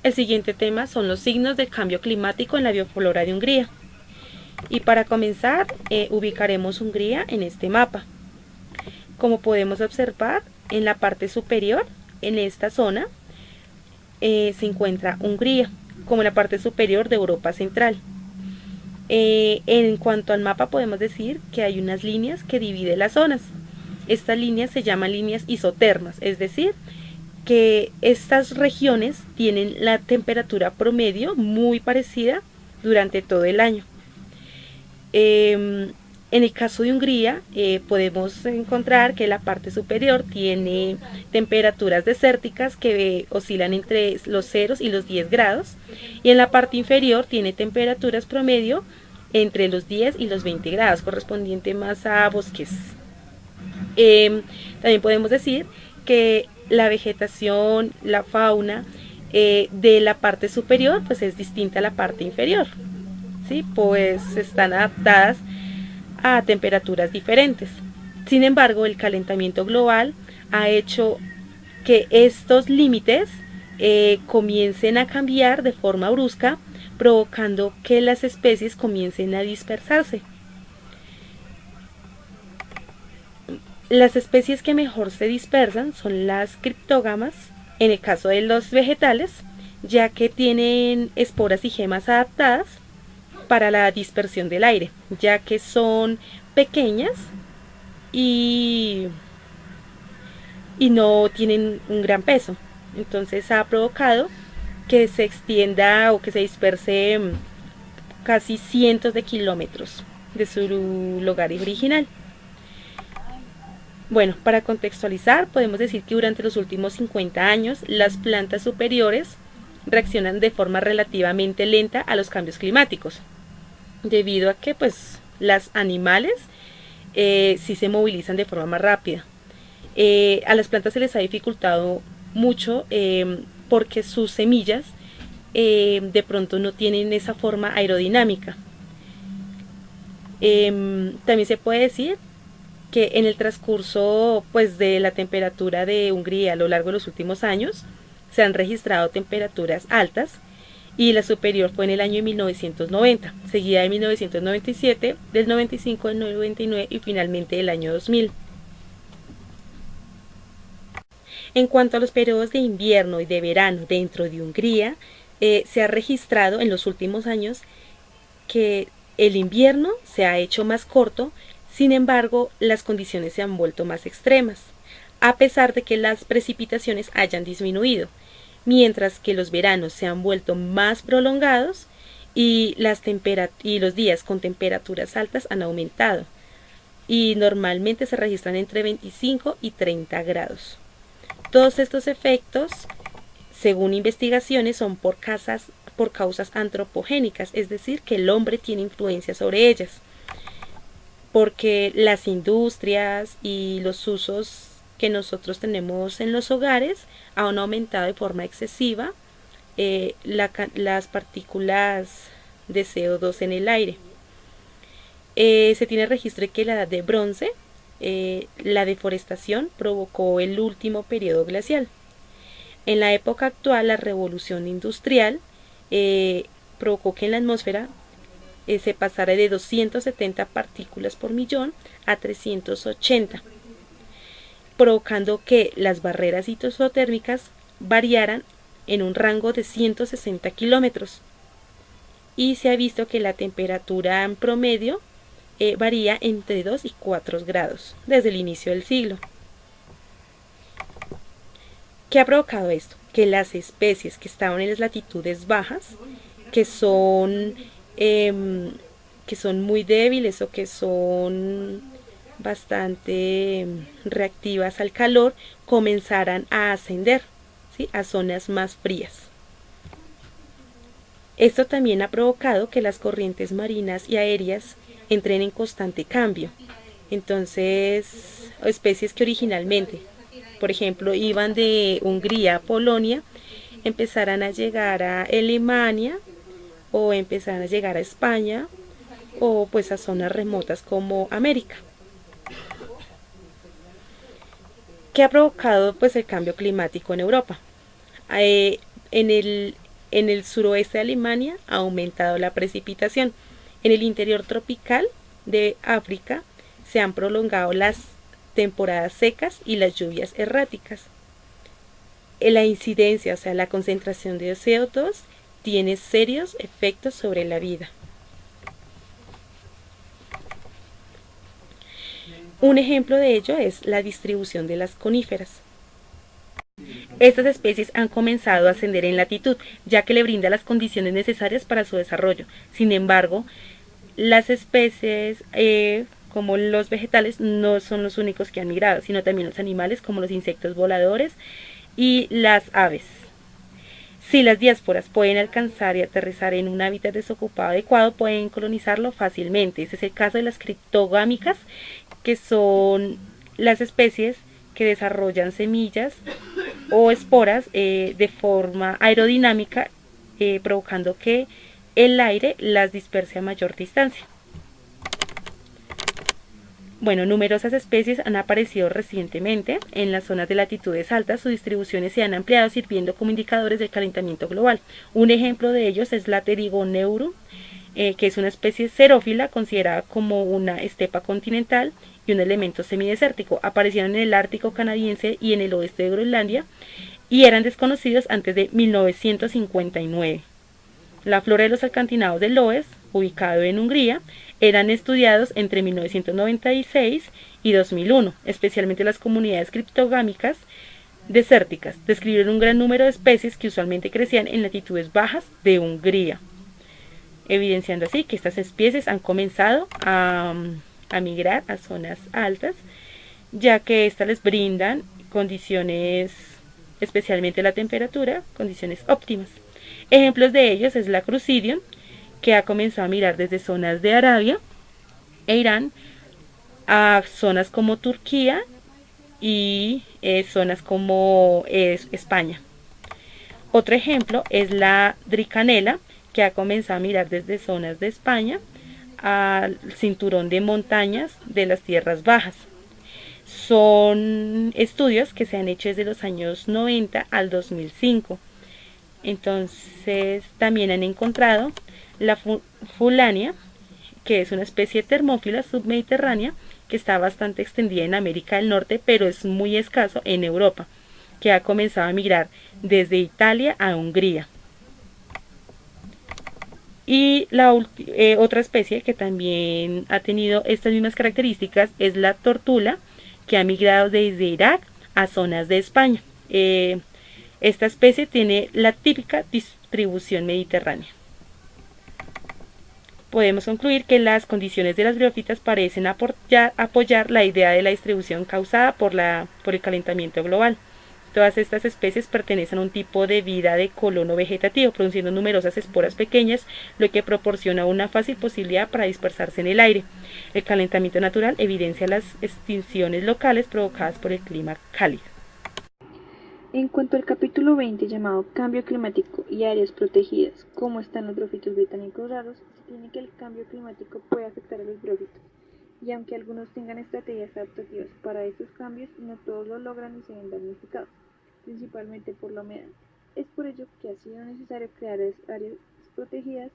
El siguiente tema son los signos del cambio climático en la bioflora de Hungría. Y para comenzar, ubicaremos Hungría en este mapa. Como podemos observar, en la parte superior, en esta zona, se encuentra Hungría, como en la parte superior de Europa Central. En cuanto al mapa, podemos decir que hay unas líneas que dividen las zonas. Estas líneas se llaman líneas isotermas, es decir, que estas regiones tienen la temperatura promedio muy parecida durante todo el año. En el caso de Hungría, podemos encontrar que la parte superior tiene temperaturas desérticas que oscilan entre los 0 y los 10 grados, y en la parte inferior tiene temperaturas promedio entre los 10 y los 20 grados, correspondiente más a bosques. También podemos decir que la vegetación, la fauna de la parte superior pues es distinta a la parte inferior, ¿sí? Pues están adaptadas a temperaturas diferentes. Sin embargo, el calentamiento global ha hecho que estos límites comiencen a cambiar de forma brusca, provocando que las especies comiencen a dispersarse. Las especies que mejor se dispersan son las criptógamas, en el caso de los vegetales, ya que tienen esporas y gemas adaptadas para la dispersión del aire, ya que son pequeñas y no tienen un gran peso. Entonces ha provocado que se extienda o que se disperse casi cientos de kilómetros de su lugar original. Bueno, para contextualizar, podemos decir que durante los últimos 50 años las plantas superiores reaccionan de forma relativamente lenta a los cambios climáticos, debido a que pues las animales sí se movilizan de forma más rápida. A las plantas se les ha dificultado mucho porque sus semillas de pronto no tienen esa forma aerodinámica. También se puede decir que en el transcurso pues de la temperatura de Hungría a lo largo de los últimos años se han registrado temperaturas altas, y la superior fue en el año 1990, seguida de 1997, del 95, del 99 y finalmente del año 2000. En cuanto a los periodos de invierno y de verano dentro de Hungría, se ha registrado en los últimos años que el invierno se ha hecho más corto. Sin embargo, las condiciones se han vuelto más extremas, a pesar de que las precipitaciones hayan disminuido, mientras que los veranos se han vuelto más prolongados y los días con temperaturas altas han aumentado, y normalmente se registran entre 25 y 30 grados. Todos estos efectos, según investigaciones, son por causas antropogénicas, es decir, que el hombre tiene influencia sobre ellas, porque las industrias y los usos que nosotros tenemos en los hogares han aumentado de forma excesiva las partículas de CO2 en el aire. Se tiene registro de que en la edad de bronce la deforestación provocó el último periodo glacial. En la época actual, la revolución industrial provocó que en la atmósfera se pasara de 270 partículas por millón a 380, provocando que las barreras isotérmicas variaran en un rango de 160 kilómetros, y se ha visto que la temperatura en promedio varía entre 2 y 4 grados desde el inicio del siglo. ¿Qué ha provocado esto? Que las especies que estaban en las latitudes bajas, que son muy débiles o que son bastante reactivas al calor, comenzaran a ascender, ¿sí?, a zonas más frías. Esto también ha provocado que las corrientes marinas y aéreas entren en constante cambio. Entonces, especies que originalmente, por ejemplo, iban de Hungría a Polonia, empezarán a llegar a Alemania o empezarán a llegar a España o pues a zonas remotas como América. ¿Qué ha provocado pues el cambio climático en Europa? En En el suroeste de Alemania ha aumentado la precipitación. En el interior tropical de África se han prolongado las temporadas secas y las lluvias erráticas. La incidencia, o sea, la concentración de CO2 tiene serios efectos sobre la vida. Un ejemplo de ello es la distribución de las coníferas. Estas especies han comenzado a ascender en latitud, ya que le brinda las condiciones necesarias para su desarrollo. Sin embargo, las especies como los vegetales no son los únicos que han migrado, sino también los animales como los insectos voladores y las aves. Si las diásporas pueden alcanzar y aterrizar en un hábitat desocupado adecuado, pueden colonizarlo fácilmente. Este es el caso de las criptogámicas, que son las especies que desarrollan semillas o esporas de forma aerodinámica, provocando que el aire las disperse a mayor distancia. Bueno, numerosas especies han aparecido recientemente en las zonas de latitudes altas. Sus distribuciones se han ampliado sirviendo como indicadores del calentamiento global. Un ejemplo de ellos es la Pterigoneurum, que es una especie xerófila considerada como una estepa continental y un elemento semidesértico. Aparecieron en el Ártico canadiense y en el oeste de Groenlandia y eran desconocidos antes de 1959. La flora de los alcantinados de Loess, ubicado en Hungría, eran estudiados entre 1996 y 2001, especialmente las comunidades criptogámicas desérticas. Describieron un gran número de especies que usualmente crecían en latitudes bajas de Hungría, evidenciando así que estas especies han comenzado a migrar a zonas altas, ya que éstas les brindan condiciones, especialmente la temperatura, condiciones óptimas. Ejemplos de ellos es la Crucidium, que ha comenzado a migrar desde zonas de Arabia e Irán a zonas como Turquía y zonas como España. Otro ejemplo es la Dricanela, que ha comenzado a migrar desde zonas de España al cinturón de montañas de las tierras bajas. Son estudios que se han hecho desde los años 90 al 2005. Entonces también han encontrado la fulania, que es una especie termófila submediterránea que está bastante extendida en América del Norte, pero es muy escaso en Europa, que ha comenzado a migrar desde Italia a Hungría. Y la otra especie que también ha tenido estas mismas características es la tortula, que ha migrado desde Irak a zonas de España. Esta especie tiene la típica distribución mediterránea. Podemos concluir que las condiciones de las briófitas parecen apoyar la idea de la distribución causada por el calentamiento global. Todas estas especies pertenecen a un tipo de vida de colono vegetativo, produciendo numerosas esporas pequeñas, lo que proporciona una fácil posibilidad para dispersarse en el aire. El calentamiento natural evidencia las extinciones locales provocadas por el clima cálido. En cuanto al capítulo 20 llamado Cambio climático y áreas protegidas, ¿cómo están los brófitos británicos raros?, se tiene que el cambio climático puede afectar a los brófitos, y aunque algunos tengan estrategias adaptativas para estos cambios, no todos lo logran y se ven damnificados, principalmente por la humedad. Es por ello que ha sido necesario crear áreas protegidas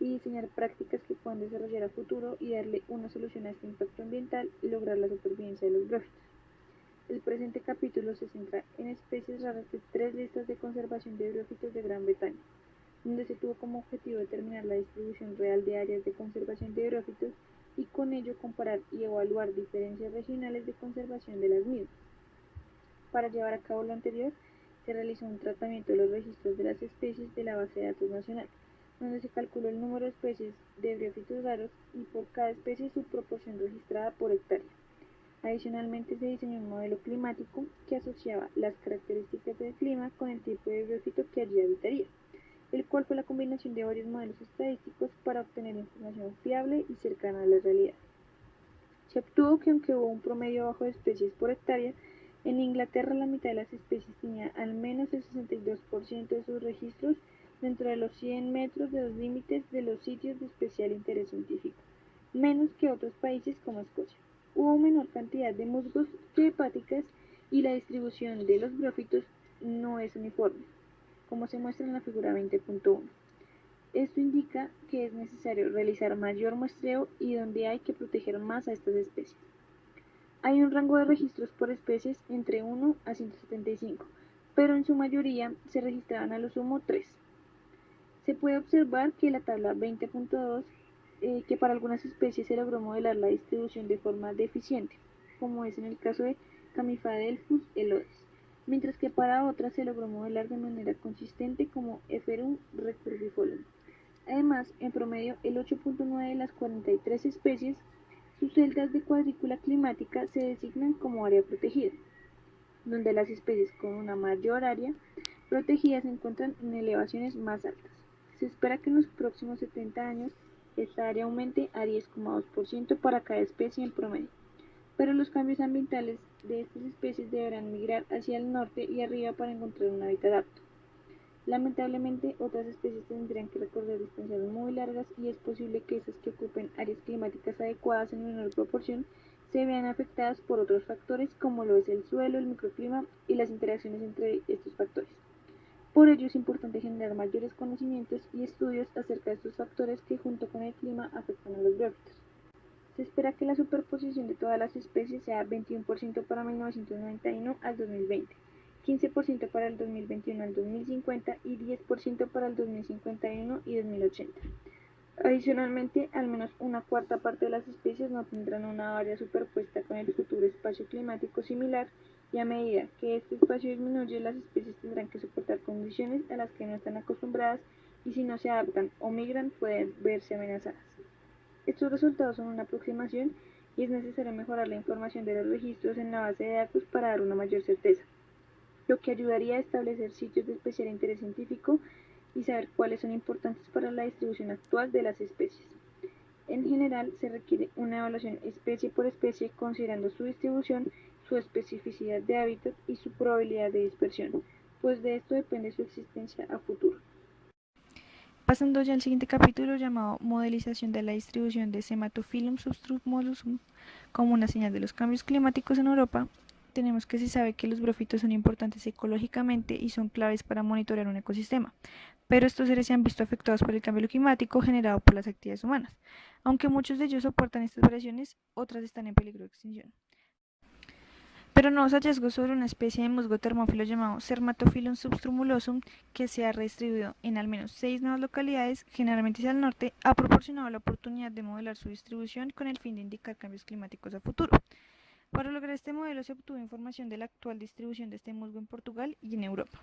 y diseñar prácticas que puedan desarrollar a futuro y darle una solución a este impacto ambiental y lograr la supervivencia de los brófitos. El presente capítulo se centra en especies raras de 3 listas de conservación de brófitos de Gran Bretaña, donde se tuvo como objetivo determinar la distribución real de áreas de conservación de brófitos y con ello comparar y evaluar diferencias regionales de conservación de las mismas. Para llevar a cabo lo anterior, se realizó un tratamiento de los registros de las especies de la base de datos nacional, donde se calculó el número de especies de brófitos raros y por cada especie su proporción registrada por hectárea. Adicionalmente se diseñó un modelo climático que asociaba las características del clima con el tipo de brófito que allí habitaría, el cual fue la combinación de varios modelos estadísticos para obtener información fiable y cercana a la realidad. Se obtuvo que aunque hubo un promedio bajo de especies por hectárea, en Inglaterra la mitad de las especies tenía al menos el 62% de sus registros dentro de los 100 metros de los límites de los sitios de especial interés científico, menos que otros países como Escocia. Hubo menor cantidad de musgos que hepáticas y la distribución de los brófitos no es uniforme. como se muestra en la figura 20.1. Esto indica que es necesario realizar mayor muestreo y donde hay que proteger más a estas especies. Hay un rango de registros por especies entre 1 a 175, pero en su mayoría se registraban a lo sumo 3. Se puede observar que la tabla 20.2 que para algunas especies se logró modelar la distribución de forma deficiente, como es en el caso de Camifadelphus elodes, mientras que para otras se logró modelar de manera consistente como Eferum recurvifolum. Además, en promedio, el 8.9 de las 43 especies, sus celdas de cuadrícula climática se designan como área protegida, donde las especies con una mayor área protegida se encuentran en elevaciones más altas. Se espera que en los próximos 70 años esta área aumente a 10,2% para cada especie en promedio, pero los cambios ambientales de estas especies deberán migrar hacia el norte y arriba para encontrar un hábitat apto. Lamentablemente, otras especies tendrían que recorrer distancias muy largas y es posible que esas que ocupen áreas climáticas adecuadas en menor proporción se vean afectadas por otros factores como lo es el suelo, el microclima y las interacciones entre estos factores. Por ello es importante generar mayores conocimientos y estudios acerca de estos factores que junto con el clima afectan a los biófitos. Se espera que la superposición de todas las especies sea 21% para 1991 al 2020, 15% para el 2021 al 2050 y 10% para el 2051 y 2080. Adicionalmente, al menos una cuarta parte de las especies no tendrán una área superpuesta con el futuro espacio climático similar y a medida que este espacio disminuye, las especies tendrán que soportar condiciones a las que no están acostumbradas y si no se adaptan o migran pueden verse amenazadas. Estos resultados son una aproximación y es necesario mejorar la información de los registros en la base de datos para dar una mayor certeza, lo que ayudaría a establecer sitios de especial interés científico y saber cuáles son importantes para la distribución actual de las especies. En general, se requiere una evaluación especie por especie considerando su distribución, su especificidad de hábitat y su probabilidad de dispersión, pues de esto depende su existencia a futuro. Pasando ya al siguiente capítulo llamado Modelización de la distribución de Cematophyllum substrumosum como una señal de los cambios climáticos en Europa, tenemos que se sabe que los brófitos son importantes ecológicamente y son claves para monitorear un ecosistema, pero estos seres se han visto afectados por el cambio climático generado por las actividades humanas. Aunque muchos de ellos soportan estas variaciones, otras están en peligro de extinción. Pero nuevos hallazgos sobre una especie de musgo termófilo llamado Cermatophyllum substrumulosum, que se ha redistribuido en al menos 6 nuevas localidades, generalmente hacia el norte, ha proporcionado la oportunidad de modelar su distribución con el fin de indicar cambios climáticos a futuro. Para lograr este modelo se obtuvo información de la actual distribución de este musgo en Portugal y en Europa.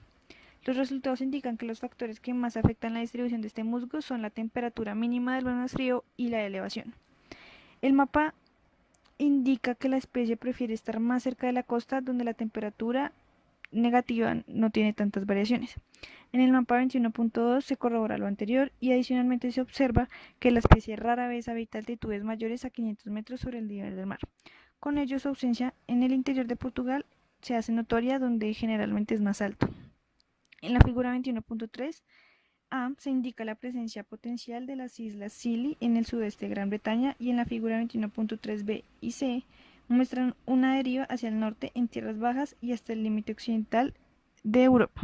Los resultados indican que los factores que más afectan la distribución de este musgo son la temperatura mínima del mar más frío y la elevación. El mapa indica que la especie prefiere estar más cerca de la costa donde la temperatura negativa no tiene tantas variaciones. En el mapa 21.2 se corrobora lo anterior y adicionalmente se observa que la especie rara vez habita altitudes mayores a 500 metros sobre el nivel del mar. Con ello su ausencia en el interior de Portugal se hace notoria donde generalmente es más alto. En la figura 21.3 A se indica la presencia potencial de las islas Scilly en el sudeste de Gran Bretaña y en la figura 21.3 B y C muestran una deriva hacia el norte en tierras bajas y hasta el límite occidental de Europa.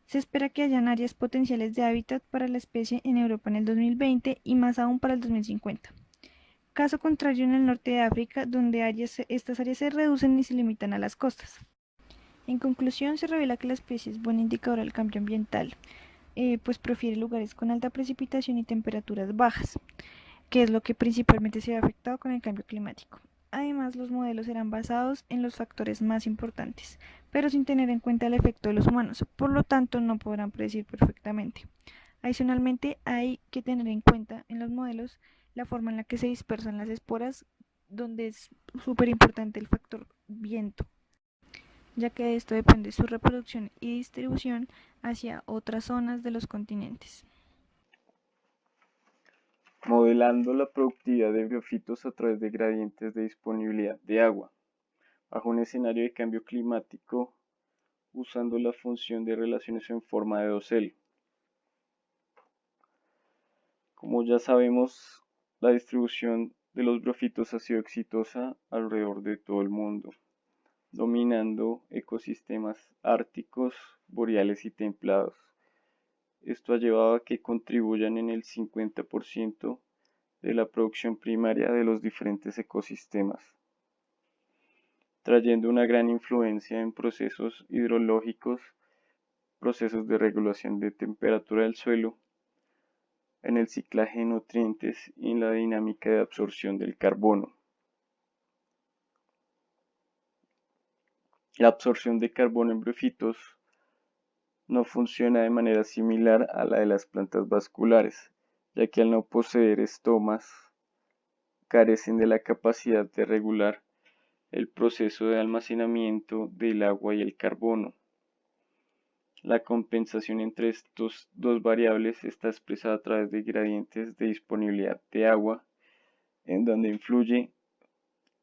Se espera que hayan áreas potenciales de hábitat para la especie en Europa en el 2020 y más aún para el 2050. Caso contrario en el norte de África, donde estas áreas se reducen y se limitan a las costas. En conclusión, se revela que la especie es buen indicador del cambio ambiental, pues prefiere lugares con alta precipitación y temperaturas bajas, que es lo que principalmente se ve afectado con el cambio climático. Además, los modelos serán basados en los factores más importantes, pero sin tener en cuenta el efecto de los humanos, por lo tanto no podrán predecir perfectamente. Adicionalmente, hay que tener en cuenta en los modelos la forma en la que se dispersan las esporas, donde es súper importante el factor viento, ya que de esto depende su reproducción y distribución hacia otras zonas de los continentes. Modelando la productividad de briofitos a través de gradientes de disponibilidad de agua, bajo un escenario de cambio climático usando la función de relaciones en forma de dosel. Como ya sabemos, la distribución de los briofitos ha sido exitosa alrededor de todo el mundo, dominando ecosistemas árticos boreales y templados. Esto ha llevado a que contribuyan en el 50% de la producción primaria de los diferentes ecosistemas, trayendo una gran influencia en procesos hidrológicos, procesos de regulación de temperatura del suelo, en el ciclaje de nutrientes y en la dinámica de absorción del carbono. La absorción de carbono en briófitos no funciona de manera similar a la de las plantas vasculares, ya que al no poseer estomas, carecen de la capacidad de regular el proceso de almacenamiento del agua y el carbono. La compensación entre estos dos variables está expresada a través de gradientes de disponibilidad de agua, en donde influye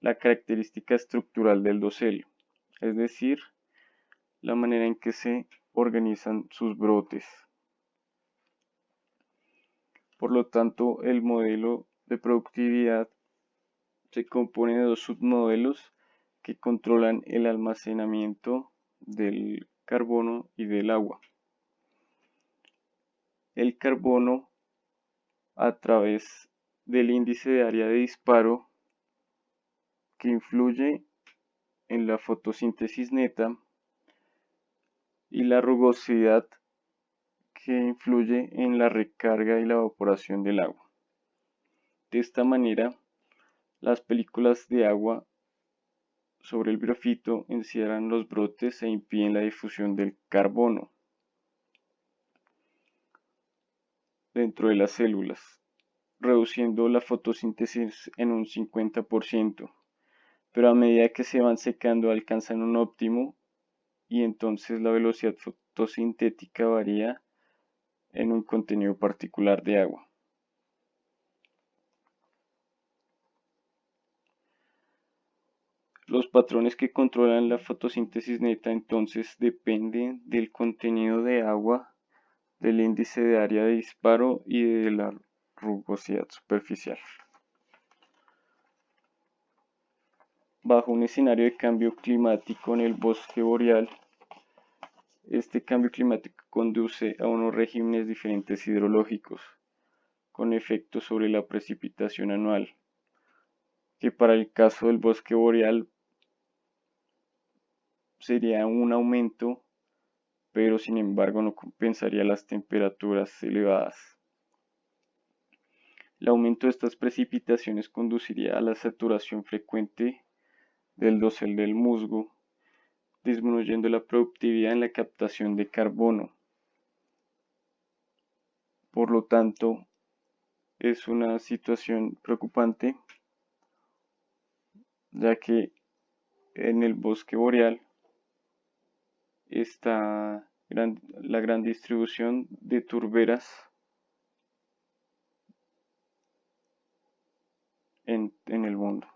la característica estructural del dosel, es decir, la manera en que se organizan sus brotes. Por lo tanto, el modelo de productividad se compone de dos submodelos que controlan el almacenamiento del carbono y del agua. El carbono, a través del índice de área de disparo, que influye en la fotosíntesis neta, y la rugosidad, que influye en la recarga y la evaporación del agua. De esta manera, las películas de agua sobre el briófito encierran los brotes e impiden la difusión del carbono dentro de las células, reduciendo la fotosíntesis en un 50%, pero a medida que se van secando alcanzan un óptimo y entonces la velocidad fotosintética varía en un contenido particular de agua. Los patrones que controlan la fotosíntesis neta entonces dependen del contenido de agua, del índice de área de disparo y de la rugosidad superficial. Bajo un escenario de cambio climático en el bosque boreal, este cambio climático conduce a unos regímenes diferentes hidrológicos, con efectos sobre la precipitación anual, que para el caso del bosque boreal sería un aumento, pero sin embargo no compensaría las temperaturas elevadas. El aumento de estas precipitaciones conduciría a la saturación frecuente del dosel del musgo, disminuyendo la productividad en la captación de carbono. Por lo tanto, es una situación preocupante, ya que en el bosque boreal está la gran distribución de turberas en el mundo.